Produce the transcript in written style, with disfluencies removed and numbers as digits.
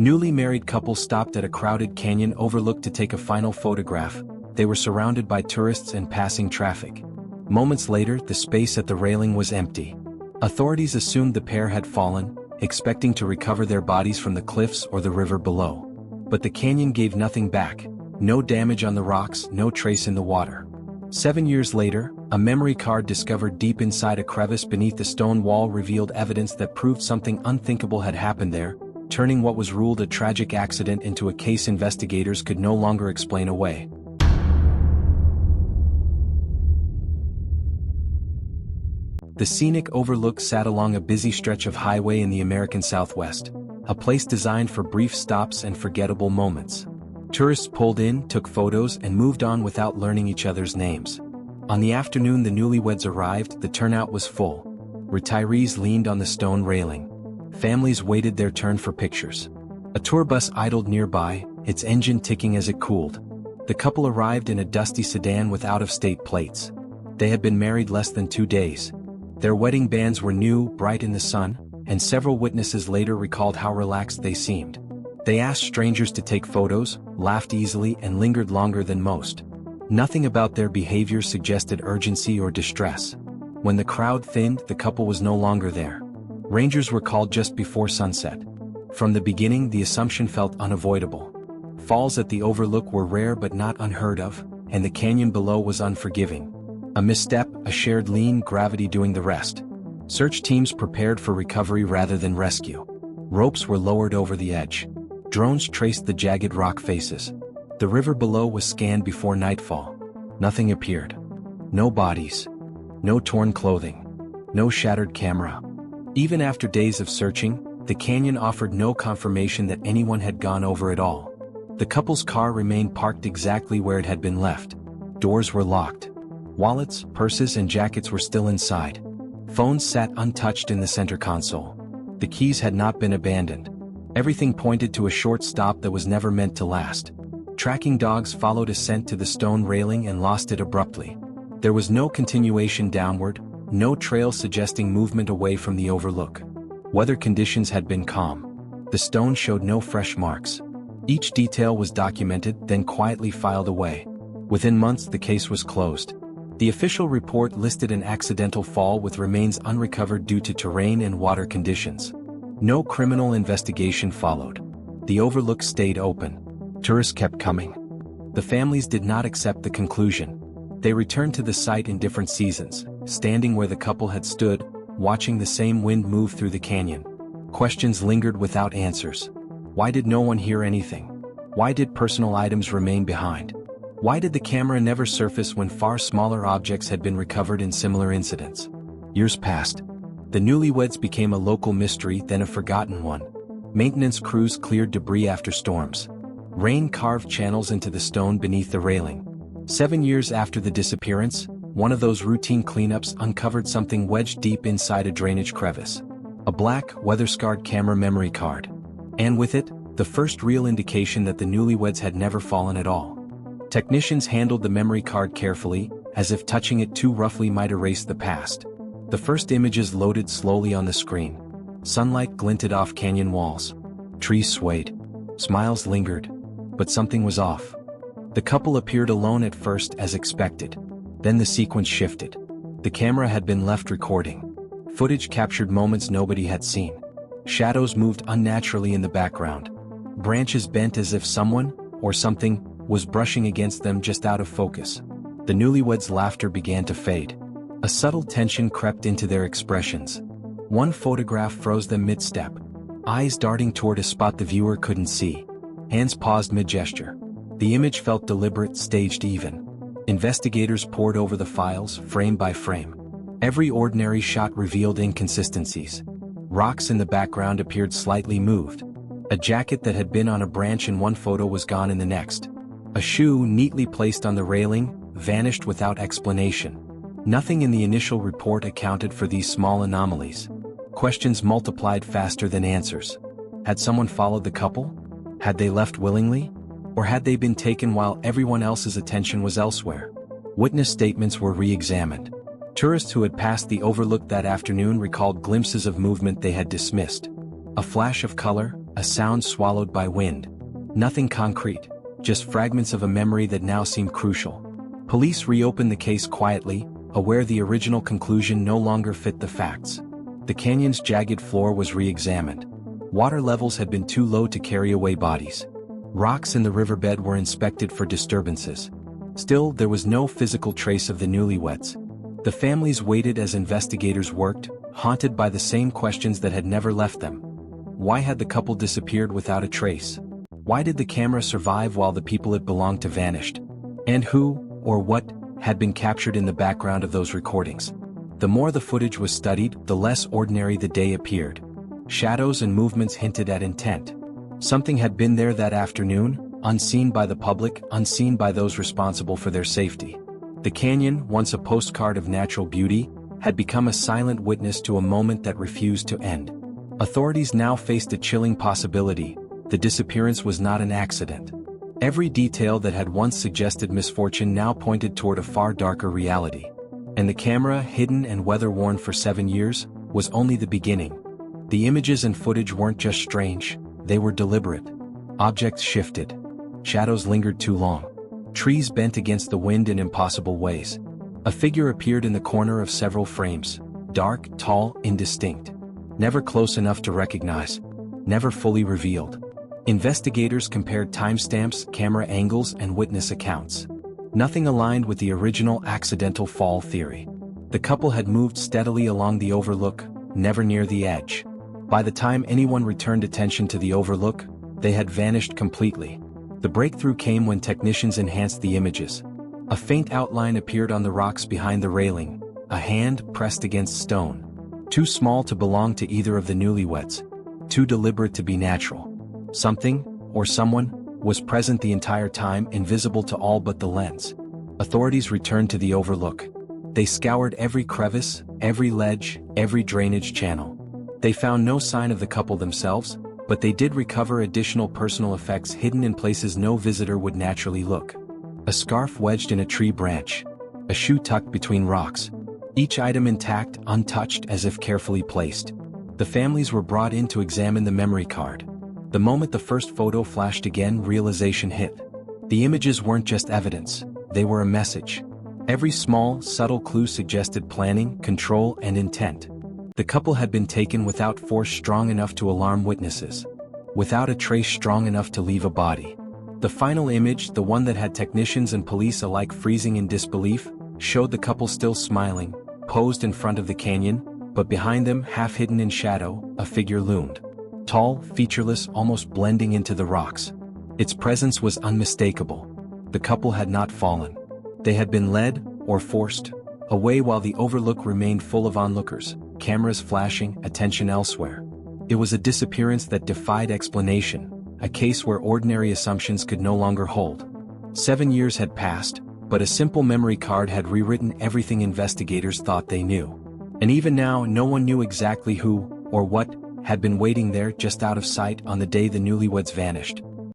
Newly married couple stopped at a crowded canyon overlook to take a final photograph. They were surrounded by tourists and passing traffic. Moments later, the space at the railing was empty. Authorities assumed the pair had fallen, expecting to recover their bodies from the cliffs or the river below. But the canyon gave nothing back. No damage on the rocks, no trace in the water. 7 years later, a memory card discovered deep inside a crevice beneath the stone wall revealed evidence that proved something unthinkable had happened there, turning what was ruled a tragic accident into a case investigators could no longer explain away. The Scenic Overlook sat along a busy stretch of highway in the American Southwest, a place designed for brief stops and forgettable moments. Tourists pulled in, took photos, and moved on without learning each other's names. On the afternoon the newlyweds arrived, the turnout was full. Retirees leaned on the stone railing. Families waited their turn for pictures. A tour bus idled nearby, its engine ticking as it cooled. The couple arrived in a dusty sedan with out-of-state plates. They had been married less than 2 days. Their wedding bands were new, bright in the sun, and several witnesses later recalled how relaxed they seemed. They asked strangers to take photos, laughed easily, and lingered longer than most. Nothing about their behavior suggested urgency or distress. When the crowd thinned, the couple was no longer there. Rangers were called just before sunset. From the beginning, the assumption felt unavoidable. Falls at the overlook were rare but not unheard of, and the canyon below was unforgiving. A misstep, a shared lean, gravity doing the rest. Search teams prepared for recovery rather than rescue. Ropes were lowered over the edge. Drones traced the jagged rock faces. The river below was scanned before nightfall. Nothing appeared. No bodies. No torn clothing. No shattered camera. Even after days of searching, the canyon offered no confirmation that anyone had gone over it all. The couple's car remained parked exactly where it had been left. Doors were locked. Wallets, purses, and jackets were still inside. Phones sat untouched in the center console. The keys had not been abandoned. Everything pointed to a short stop that was never meant to last. Tracking dogs followed a scent to the stone railing and lost it abruptly. There was no continuation downward, no trail suggesting movement away from the overlook. Weather conditions had been calm. The stone showed no fresh marks. Each detail was documented, then quietly filed away. Within months the case was closed. The official report listed an accidental fall with remains unrecovered due to terrain and water conditions. No criminal investigation followed. The overlook stayed open. Tourists kept coming. The families did not accept the conclusion. They returned to the site in different seasons, standing where the couple had stood, watching the same wind move through the canyon. Questions lingered without answers. Why did no one hear anything? Why did personal items remain behind? Why did the camera never surface when far smaller objects had been recovered in similar incidents? Years passed. The newlyweds became a local mystery, then a forgotten one. Maintenance crews cleared debris after storms. Rain carved channels into the stone beneath the railing. 7 years after the disappearance, one of those routine cleanups uncovered something wedged deep inside a drainage crevice. A black, weather-scarred camera memory card. And with it, the first real indication that the newlyweds had never fallen at all. Technicians handled the memory card carefully, as if touching it too roughly might erase the past. The first images loaded slowly on the screen. Sunlight glinted off canyon walls. Trees swayed. Smiles lingered. But something was off. The couple appeared alone at first as expected. Then the sequence shifted. The camera had been left recording. Footage captured moments nobody had seen. Shadows moved unnaturally in the background. Branches bent as if someone, or something, was brushing against them just out of focus. The newlyweds' laughter began to fade. A subtle tension crept into their expressions. One photograph froze them mid-step. Eyes darting toward a spot the viewer couldn't see. Hands paused mid-gesture. The image felt deliberate, staged even. Investigators pored over the files, frame by frame. Every ordinary shot revealed inconsistencies. Rocks in the background appeared slightly moved. A jacket that had been on a branch in one photo was gone in the next. A shoe, neatly placed on the railing, vanished without explanation. Nothing in the initial report accounted for these small anomalies. Questions multiplied faster than answers. Had someone followed the couple? Had they left willingly? Or had they been taken while everyone else's attention was elsewhere? Witness statements were re-examined. Tourists who had passed the overlook that afternoon recalled glimpses of movement they had dismissed. A flash of color, a sound swallowed by wind. Nothing concrete, just fragments of a memory that now seemed crucial. Police reopened the case quietly, aware the original conclusion no longer fit the facts. The canyon's jagged floor was re-examined. Water levels had been too low to carry away bodies. Rocks in the riverbed were inspected for disturbances. Still, there was no physical trace of the newlyweds. The families waited as investigators worked, haunted by the same questions that had never left them. Why had the couple disappeared without a trace? Why did the camera survive while the people it belonged to vanished? And who, or what, had been captured in the background of those recordings? The more the footage was studied, the less ordinary the day appeared. Shadows and movements hinted at intent. Something had been there that afternoon, unseen by the public, unseen by those responsible for their safety. The canyon, once a postcard of natural beauty, had become a silent witness to a moment that refused to end. Authorities now faced a chilling possibility: the disappearance was not an accident. Every detail that had once suggested misfortune now pointed toward a far darker reality. And the camera, hidden and weather-worn for 7 years, was only the beginning. The images and footage weren't just strange, they were deliberate. Objects shifted. Shadows lingered too long. Trees bent against the wind in impossible ways. A figure appeared in the corner of several frames, dark, tall, indistinct. Never close enough to recognize. Never fully revealed. Investigators compared timestamps, camera angles, and witness accounts. Nothing aligned with the original accidental fall theory. The couple had moved steadily along the overlook, never near the edge. By the time anyone returned attention to the overlook, they had vanished completely. The breakthrough came when technicians enhanced the images. A faint outline appeared on the rocks behind the railing, a hand pressed against stone. Too small to belong to either of the newlyweds. Too deliberate to be natural. Something, or someone, was present the entire time, invisible to all but the lens. Authorities returned to the overlook. They scoured every crevice, every ledge, every drainage channel. They found no sign of the couple themselves, but they did recover additional personal effects hidden in places no visitor would naturally look. A scarf wedged in a tree branch. A shoe tucked between rocks. Each item intact, untouched, as if carefully placed. The families were brought in to examine the memory card. The moment the first photo flashed again, realization hit. The images weren't just evidence, they were a message. Every small, subtle clue suggested planning, control, and intent. The couple had been taken without force strong enough to alarm witnesses. Without a trace strong enough to leave a body. The final image, the one that had technicians and police alike freezing in disbelief, showed the couple still smiling, posed in front of the canyon, but behind them, half hidden in shadow, a figure loomed. Tall, featureless, almost blending into the rocks. Its presence was unmistakable. The couple had not fallen. They had been led, or forced, away while the overlook remained full of onlookers, cameras flashing, attention elsewhere. It was a disappearance that defied explanation, a case where ordinary assumptions could no longer hold. 7 years had passed, but a simple memory card had rewritten everything investigators thought they knew. And even now, no one knew exactly who, or what, had been waiting there just out of sight on the day the newlyweds vanished.